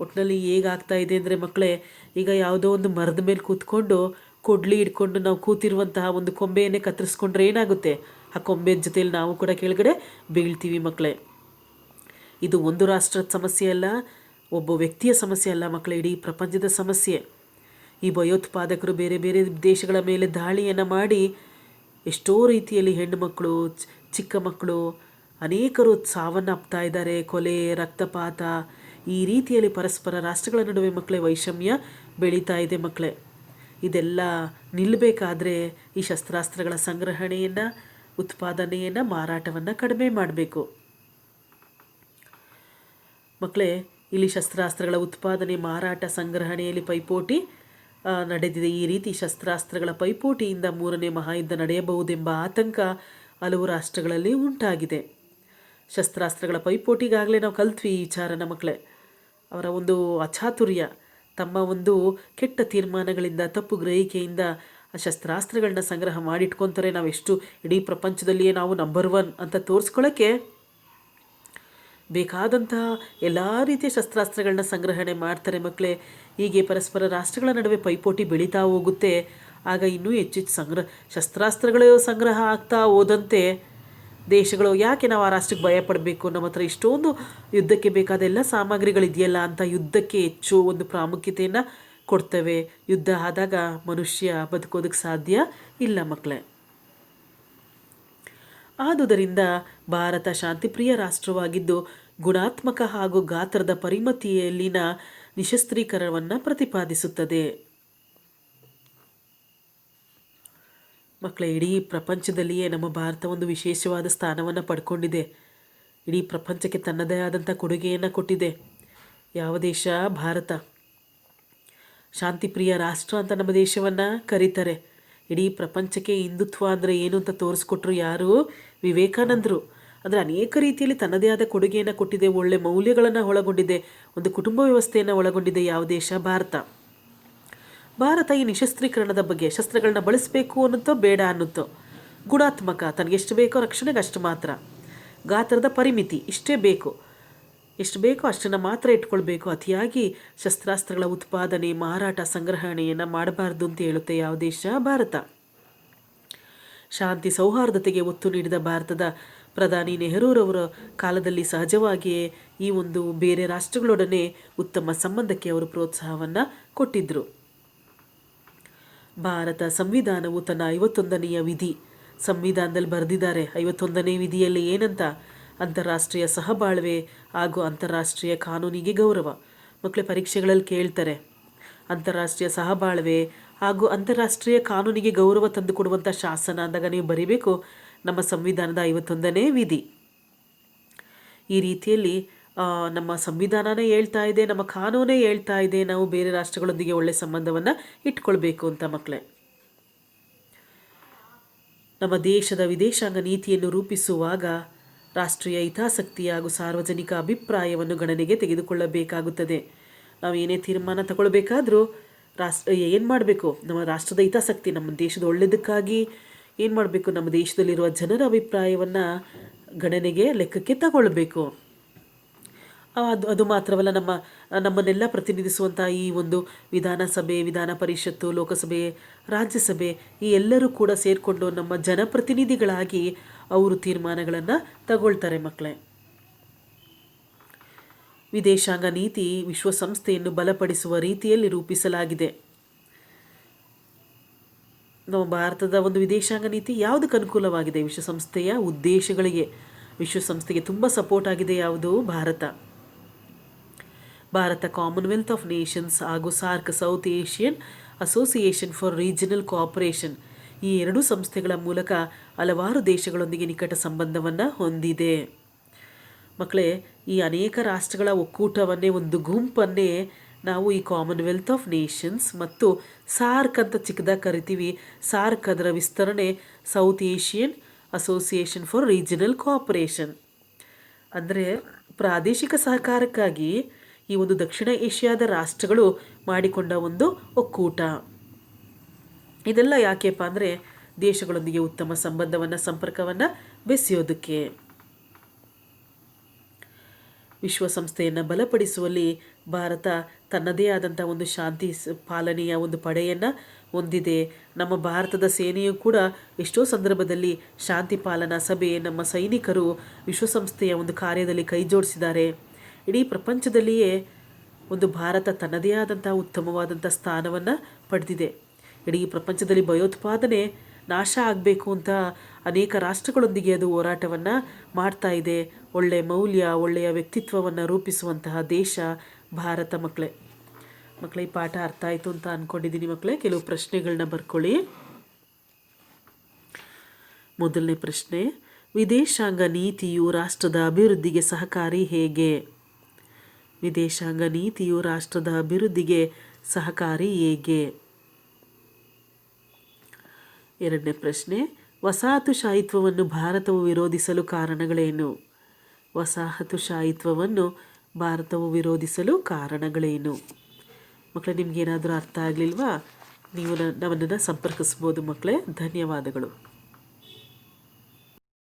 ಒಟ್ಟಿನಲ್ಲಿ ಹೇಗಾಗ್ತಾ ಇದೆ ಅಂದರೆ ಮಕ್ಕಳೇ, ಈಗ ಯಾವುದೋ ಒಂದು ಮರದ ಮೇಲೆ ಕೂತ್ಕೊಂಡು ಕೊಡ್ಲಿ ಹಿಡ್ಕೊಂಡು ನಾವು ಕೂತಿರುವಂತಹ ಒಂದು ಕೊಂಬೆಯನ್ನೇ ಕತ್ತರಿಸ್ಕೊಂಡ್ರೆ ಏನಾಗುತ್ತೆ? ಆ ಕೊಂಬೆ ಜೊತೆಯಲ್ಲಿ ನಾವು ಕೂಡ ಕೆಳಗಡೆ ಬೀಳ್ತೀವಿ ಮಕ್ಕಳೇ. ಇದು ಒಂದು ರಾಷ್ಟ್ರದ ಸಮಸ್ಯೆ ಅಲ್ಲ, ಒಬ್ಬ ವ್ಯಕ್ತಿಯ ಸಮಸ್ಯೆ ಅಲ್ಲ ಮಕ್ಕಳೇ, ಇಡೀ ಪ್ರಪಂಚದ ಸಮಸ್ಯೆ. ಈ ಭಯೋತ್ಪಾದಕರು ಬೇರೆ ಬೇರೆ ದೇಶಗಳ ಮೇಲೆ ದಾಳಿಯನ್ನು ಮಾಡಿ ಎಷ್ಟೋ ರೀತಿಯಲ್ಲಿ ಹೆಣ್ಣು ಮಕ್ಕಳು, ಚಿಕ್ಕ ಮಕ್ಕಳು ಅನೇಕರು ಸಾವನ್ನಪ್ತಾ ಇದ್ದಾರೆ. ಕೊಲೆ, ರಕ್ತಪಾತ, ಈ ರೀತಿಯಲ್ಲಿ ಪರಸ್ಪರ ರಾಷ್ಟ್ರಗಳ ನಡುವೆ ಮಕ್ಕಳೇ ವೈಷಮ್ಯ ಬೆಳೀತಾ ಇದೆ ಮಕ್ಕಳೇ. ಇದೆಲ್ಲ ನಿಲ್ಲಬೇಕಾದ್ರೆ ಈ ಶಸ್ತ್ರಾಸ್ತ್ರಗಳ ಸಂಗ್ರಹಣೆಯನ್ನು, ಉತ್ಪಾದನೆಯನ್ನು, ಮಾರಾಟವನ್ನು ಕಡಿಮೆ ಮಾಡಬೇಕು ಮಕ್ಕಳೇ. ಇಲ್ಲಿ ಶಸ್ತ್ರಾಸ್ತ್ರಗಳ ಉತ್ಪಾದನೆ, ಮಾರಾಟ, ಸಂಗ್ರಹಣೆಯಲ್ಲಿ ಪೈಪೋಟಿ ನಡೆದಿದೆ. ಈ ರೀತಿ ಶಸ್ತ್ರಾಸ್ತ್ರಗಳ ಪೈಪೋಟಿಯಿಂದ 3ನೇ ಮಹಾಯುದ್ಧ ನಡೆಯಬಹುದೆಂಬ ಆತಂಕ ಹಲವು ರಾಷ್ಟ್ರಗಳಲ್ಲಿ ಉಂಟಾಗಿದೆ. ಶಸ್ತ್ರಾಸ್ತ್ರಗಳ ಪೈಪೋಟಿಗಾಗಲೇ ನಾವು ಕಲ್ತ್ವಿ ಈ ವಿಚಾರನ ಮಕ್ಕಳೇ. ಅವರ ಒಂದು ಅಚಾತುರ್ಯ, ತಮ್ಮ ಒಂದು ಕೆಟ್ಟ ತೀರ್ಮಾನಗಳಿಂದ, ತಪ್ಪು ಗ್ರಹಿಕೆಯಿಂದ ಆ ಶಸ್ತ್ರಾಸ್ತ್ರಗಳನ್ನ ಸಂಗ್ರಹ ಮಾಡಿಟ್ಕೊತಾರೆ. ನಾವೆಷ್ಟು ಇಡೀ ಪ್ರಪಂಚದಲ್ಲಿಯೇ ನಾವು ನಂಬರ್ 1 ಅಂತ ತೋರಿಸ್ಕೊಳ್ಳೋಕ್ಕೆ ಬೇಕಾದಂತಹ ಎಲ್ಲ ರೀತಿಯ ಶಸ್ತ್ರಾಸ್ತ್ರಗಳನ್ನ ಸಂಗ್ರಹಣೆ ಮಾಡ್ತಾರೆ ಮಕ್ಕಳೇ. ಹೀಗೆ ಪರಸ್ಪರ ರಾಷ್ಟ್ರಗಳ ನಡುವೆ ಪೈಪೋಟಿ ಬೆಳೀತಾ ಹೋಗುತ್ತೆ. ಆಗ ಇನ್ನೂ ಹೆಚ್ಚು ಶಸ್ತ್ರಾಸ್ತ್ರಗಳು ಸಂಗ್ರಹ ಆಗ್ತಾ ಹೋದಂತೆ ದೇಶಗಳು ಯಾಕೆ ನಾವು ಆ ರಾಷ್ಟ್ರಕ್ಕೆ ಭಯ ಪಡಬೇಕು, ನಮ್ಮ ಹತ್ರ ಇಷ್ಟೊಂದು ಯುದ್ಧಕ್ಕೆ ಬೇಕಾದ ಎಲ್ಲ ಸಾಮಗ್ರಿಗಳಿದೆಯಲ್ಲ ಅಂತ ಯುದ್ಧಕ್ಕೆ ಹೆಚ್ಚು ಒಂದು ಪ್ರಾಮುಖ್ಯತೆಯನ್ನು ಕೊಡ್ತವೆ. ಯುದ್ಧ ಆದಾಗ ಮನುಷ್ಯ ಬದುಕೋದಕ್ಕೆ ಸಾಧ್ಯ ಇಲ್ಲ ಮಕ್ಕಳೇ. ಆದುದರಿಂದ ಭಾರತ ಶಾಂತಿಪ್ರಿಯ ರಾಷ್ಟ್ರವಾಗಿದ್ದು ಗುಣಾತ್ಮಕ ಹಾಗೂ ಗಾತ್ರದ ಪರಿಮಿತಿಯಲ್ಲಿನ ನಿಶಸ್ತ್ರೀಕರಣವನ್ನು ಪ್ರತಿಪಾದಿಸುತ್ತದೆ. ಮಕ್ಕಳೇ, ಇಡೀ ಪ್ರಪಂಚದಲ್ಲಿಯೇ ನಮ್ಮ ಭಾರತ ಒಂದು ವಿಶೇಷವಾದ ಸ್ಥಾನವನ್ನು ಪಡ್ಕೊಂಡಿದೆ. ಇಡೀ ಪ್ರಪಂಚಕ್ಕೆ ತನ್ನದೇ ಆದಂಥ ಕೊಡುಗೆಯನ್ನು ಕೊಟ್ಟಿದೆ. ಯಾವ ದೇಶ? ಭಾರತ. ಶಾಂತಿಪ್ರಿಯ ರಾಷ್ಟ್ರ ಅಂತ ನಮ್ಮ ದೇಶವನ್ನು ಕರೀತಾರೆ. ಇಡೀ ಪ್ರಪಂಚಕ್ಕೆ ಹಿಂದುತ್ವ ಅಂದರೆ ಏನು ಅಂತ ತೋರಿಸ್ಕೊಟ್ರು ಯಾರು? ವಿವೇಕಾನಂದರು. ಅಂದರೆ ಅನೇಕ ರೀತಿಯಲ್ಲಿ ತನ್ನದೇ ಆದ ಕೊಡುಗೆಯನ್ನು ಕೊಟ್ಟಿದೆ, ಒಳ್ಳೆ ಮೌಲ್ಯಗಳನ್ನು ಒಳಗೊಂಡಿದೆ, ಒಂದು ಕುಟುಂಬ ವ್ಯವಸ್ಥೆಯನ್ನು ಒಳಗೊಂಡಿದೆ ಯಾವ ದೇಶ? ಭಾರತ. ಭಾರತ ಈ ನಿಶಸ್ತ್ರೀಕರಣದ ಬಗ್ಗೆ, ಶಸ್ತ್ರಗಳನ್ನ ಬಳಸಬೇಕು ಅನ್ನುತ್ತೋ ಬೇಡ ಅನ್ನುತ್ತೋ, ಗುಣಾತ್ಮಕ, ತನಗೆಷ್ಟು ಬೇಕೋ ರಕ್ಷಣೆಗೆ ಅಷ್ಟು ಮಾತ್ರ, ಗಾತ್ರದ ಪರಿಮಿತಿ ಇಷ್ಟೇ ಬೇಕು, ಎಷ್ಟು ಬೇಕೋ ಅಷ್ಟನ್ನು ಮಾತ್ರ ಇಟ್ಕೊಳ್ಬೇಕು, ಅತಿಯಾಗಿ ಶಸ್ತ್ರಾಸ್ತ್ರಗಳ ಉತ್ಪಾದನೆ, ಮಾರಾಟ, ಸಂಗ್ರಹಣೆಯನ್ನು ಮಾಡಬಾರ್ದು ಅಂತ ಹೇಳುತ್ತೆ ಯಾವ ದೇಶ? ಭಾರತ. ಶಾಂತಿ ಸೌಹಾರ್ದತೆಗೆ ಒತ್ತು ನೀಡಿದ ಭಾರತದ ಪ್ರಧಾನಿ ನೆಹರೂರವರ ಕಾಲದಲ್ಲಿ ಸಹಜವಾಗಿಯೇ ಈ ಒಂದು ಬೇರೆ ರಾಷ್ಟ್ರಗಳೊಡನೆ ಉತ್ತಮ ಸಂಬಂಧಕ್ಕೆ ಅವರು ಪ್ರೋತ್ಸಾಹವನ್ನು ಕೊಟ್ಟಿದ್ದರು. ಭಾರತ ಸಂವಿಧಾನವು ತನ್ನ 51ನೇ ವಿಧಿ ಸಂವಿಧಾನದಲ್ಲಿ ಬರೆದಿದ್ದಾರೆ. 51ನೇ ವಿಧಿಯಲ್ಲಿ ಏನಂತ? ಅಂತಾರಾಷ್ಟ್ರೀಯ ಸಹಬಾಳ್ವೆ ಹಾಗೂ ಅಂತಾರಾಷ್ಟ್ರೀಯ ಕಾನೂನಿಗೆ ಗೌರವ. ಮಕ್ಕಳೇ ಪರೀಕ್ಷೆಗಳಲ್ಲಿ ಕೇಳ್ತಾರೆ, ಅಂತಾರಾಷ್ಟ್ರೀಯ ಸಹಬಾಳ್ವೆ ಹಾಗೂ ಅಂತಾರಾಷ್ಟ್ರೀಯ ಕಾನೂನಿಗೆ ಗೌರವ ತಂದುಕೊಡುವಂಥ ಶಾಸನ ಅಂದಾಗ ನೀವು ಬರೀಬೇಕು ನಮ್ಮ ಸಂವಿಧಾನದ 51ನೇ ವಿಧಿ. ಈ ರೀತಿಯಲ್ಲಿ ನಮ್ಮ ಸಂವಿಧಾನನೇ ಹೇಳ್ತಾ ಇದೆ, ನಮ್ಮ ಕಾನೂನೇ ಹೇಳ್ತಾ ಇದೆ, ನಾವು ಬೇರೆ ರಾಷ್ಟ್ರಗಳೊಂದಿಗೆ ಒಳ್ಳೆಯ ಸಂಬಂಧವನ್ನು ಇಟ್ಕೊಳ್ಬೇಕು ಅಂತ ಮಕ್ಕಳೇ. ನಮ್ಮ ದೇಶದ ವಿದೇಶಾಂಗ ನೀತಿಯನ್ನು ರೂಪಿಸುವಾಗ ರಾಷ್ಟ್ರೀಯ ಹಿತಾಸಕ್ತಿ ಹಾಗೂ ಸಾರ್ವಜನಿಕ ಅಭಿಪ್ರಾಯವನ್ನು ಗಣನೆಗೆ ತೆಗೆದುಕೊಳ್ಳಬೇಕಾಗುತ್ತದೆ. ನಾವು ಏನೇ ತೀರ್ಮಾನ ತಗೊಳ್ಬೇಕಾದ್ರೂ ಏನು ಮಾಡಬೇಕು? ನಮ್ಮ ರಾಷ್ಟ್ರದ ಹಿತಾಸಕ್ತಿ, ನಮ್ಮ ದೇಶದ ಒಳ್ಳೆಯದಕ್ಕಾಗಿ ಏನು ಮಾಡಬೇಕು? ನಮ್ಮ ದೇಶದಲ್ಲಿರುವ ಜನರ ಅಭಿಪ್ರಾಯವನ್ನು ಗಣನೆಗೆ ಲೆಕ್ಕಕ್ಕೆ ತಗೊಳ್ಬೇಕು. ಅದು ಮಾತ್ರವಲ್ಲ, ನಮ್ಮನ್ನೆಲ್ಲ ಪ್ರತಿನಿಧಿಸುವಂಥ ಈ ಒಂದು ವಿಧಾನಸಭೆ, ವಿಧಾನ ಪರಿಷತ್ತು, ಲೋಕಸಭೆ, ರಾಜ್ಯಸಭೆ ಈ ಎಲ್ಲರೂ ಕೂಡ ಸೇರಿಕೊಂಡು ನಮ್ಮ ಜನಪ್ರತಿನಿಧಿಗಳಾಗಿ ಅವರು ತೀರ್ಮಾನಗಳನ್ನು ತಗೊಳ್ತಾರೆ ಮಕ್ಕಳೇ. ವಿದೇಶಾಂಗ ನೀತಿ ವಿಶ್ವಸಂಸ್ಥೆಯನ್ನು ಬಲಪಡಿಸುವ ರೀತಿಯಲ್ಲಿ ರೂಪಿಸಲಾಗಿದೆ. ನಮ್ಮ ಭಾರತದ ಒಂದು ವಿದೇಶಾಂಗ ನೀತಿ ಯಾವುದಕ್ಕೆ ಅನುಕೂಲವಾಗಿದೆ? ವಿಶ್ವಸಂಸ್ಥೆಯ ಉದ್ದೇಶಗಳಿಗೆ. ವಿಶ್ವಸಂಸ್ಥೆಗೆ ತುಂಬ ಸಪೋರ್ಟ್ ಆಗಿದೆ ಯಾವುದು? Bharat. Bharat Commonwealth of Nations ಹಾಗೂ SAARC, South Asian Association for Regional Cooperation ಈ ಎರಡೂ ಸಂಸ್ಥೆಗಳ ಮೂಲಕ ಹಲವಾರು ದೇಶಗಳೊಂದಿಗೆ ನಿಕಟ ಸಂಬಂಧವನ್ನು ಹೊಂದಿದೆ. ಮಕ್ಕಳೇ, ಈ ಅನೇಕ ರಾಷ್ಟ್ರಗಳ ಒಕ್ಕೂಟವನ್ನೇ, ಒಂದು ಗುಂಪನ್ನೇ ನಾವು ಈ ಕಾಮನ್ವೆಲ್ತ್ ಆಫ್ ನೇಷನ್ಸ್ ಮತ್ತು ಸಾರ್ಕ್ ಅಂತ ಚಿಕ್ಕದಾಗಿ ಕರಿತೀವಿ. ಸಾರ್ಕ್ ಅದರ ವಿಸ್ತರಣೆ south Asian Association for Regional cooperation. ಅಂದರೆ ಪ್ರಾದೇಶಿಕ ಸಹಕಾರಕ್ಕಾಗಿ ಈ ಒಂದು ದಕ್ಷಿಣ ಏಷ್ಯಾದ ರಾಷ್ಟ್ರಗಳು ಮಾಡಿಕೊಂಡ ಒಂದು ಒಕ್ಕೂಟ. ಇದೆಲ್ಲ ಯಾಕೆಪ್ಪ ಅಂದರೆ ದೇಶಗಳೊಂದಿಗೆ ಉತ್ತಮ ಸಂಬಂಧವನ್ನು, ಸಂಪರ್ಕವನ್ನು ಬೆಸೆಯೋದಕ್ಕೆ. ವಿಶ್ವಸಂಸ್ಥೆಯನ್ನು ಬಲಪಡಿಸುವಲ್ಲಿ ಭಾರತ ತನ್ನದೇ ಆದಂಥ ಒಂದು ಶಾಂತಿ ಪಾಲನೆಯ ಒಂದು ಪಡೆಯನ್ನು ಹೊಂದಿದೆ. ನಮ್ಮ ಭಾರತದ ಸೇನೆಯು ಕೂಡ ಎಷ್ಟೋ ಸಂದರ್ಭದಲ್ಲಿ ಶಾಂತಿ ಪಾಲನಾ ಸಭೆ, ನಮ್ಮ ಸೈನಿಕರು ವಿಶ್ವಸಂಸ್ಥೆಯ ಒಂದು ಕಾರ್ಯದಲ್ಲಿ ಕೈ ಜೋಡಿಸಿದ್ದಾರೆ. ಇಡೀ ಪ್ರಪಂಚದಲ್ಲಿಯೇ ಒಂದು ಭಾರತ ತನ್ನದೇ ಆದಂಥ ಉತ್ತಮವಾದಂಥ ಸ್ಥಾನವನ್ನು ಪಡೆದಿದೆ. ಇಡೀ ಪ್ರಪಂಚದಲ್ಲಿ ಭಯೋತ್ಪಾದನೆ ನಾಶ ಆಗಬೇಕು ಅಂತ ಅನೇಕ ರಾಷ್ಟ್ರಗಳೊಂದಿಗೆ ಅದು ಹೋರಾಟವನ್ನು ಮಾಡ್ತಾ ಇದೆ. ಒಳ್ಳೆಯ ಮೌಲ್ಯ, ಒಳ್ಳೆಯ ವ್ಯಕ್ತಿತ್ವವನ್ನು ರೂಪಿಸುವಂತಹ ದೇಶ ಭಾರತ. ಮಕ್ಕಳೇ, ಈ ಪಾಠ ಅರ್ಥ ಆಯಿತು ಅಂತ ಅಂದ್ಕೊಂಡಿದ್ದೀನಿ ಮಕ್ಕಳೇ. ಕೆಲವು ಪ್ರಶ್ನೆಗಳನ್ನ ಬರ್ಕೊಳ್ಳಿ. ಮೊದಲನೇ ಪ್ರಶ್ನೆ, ವಿದೇಶಾಂಗ ನೀತಿಯು ರಾಷ್ಟ್ರದ ಅಭಿವೃದ್ಧಿಗೆ ಸಹಕಾರಿ ಹೇಗೆ? ವಿದೇಶಾಂಗ ನೀತಿಯು ರಾಷ್ಟ್ರದ ಅಭಿವೃದ್ಧಿಗೆ ಸಹಕಾರಿ ಹೇಗೆ? ಎರಡನೇ ಪ್ರಶ್ನೆ, ವಸಾಹತುಶಾಹಿತ್ವವನ್ನು ಭಾರತವು ವಿರೋಧಿಸಲು ಕಾರಣಗಳೇನು? ವಸಾಹತುಶಾಹಿತ್ವವನ್ನು ಭಾರತವು ವಿರೋಧಿಸಲು ಕಾರಣಗಳೇನು? ಮಕ್ಕಳೇ, ನಿಮಗೇನಾದರೂ ಅರ್ಥ ಆಗಲಿಲ್ವಾ? ನೀವು ನಮ್ಮನ್ನು ಸಂಪರ್ಕಿಸ್ಬೋದು ಮಕ್ಕಳೇ. ಧನ್ಯವಾದಗಳು.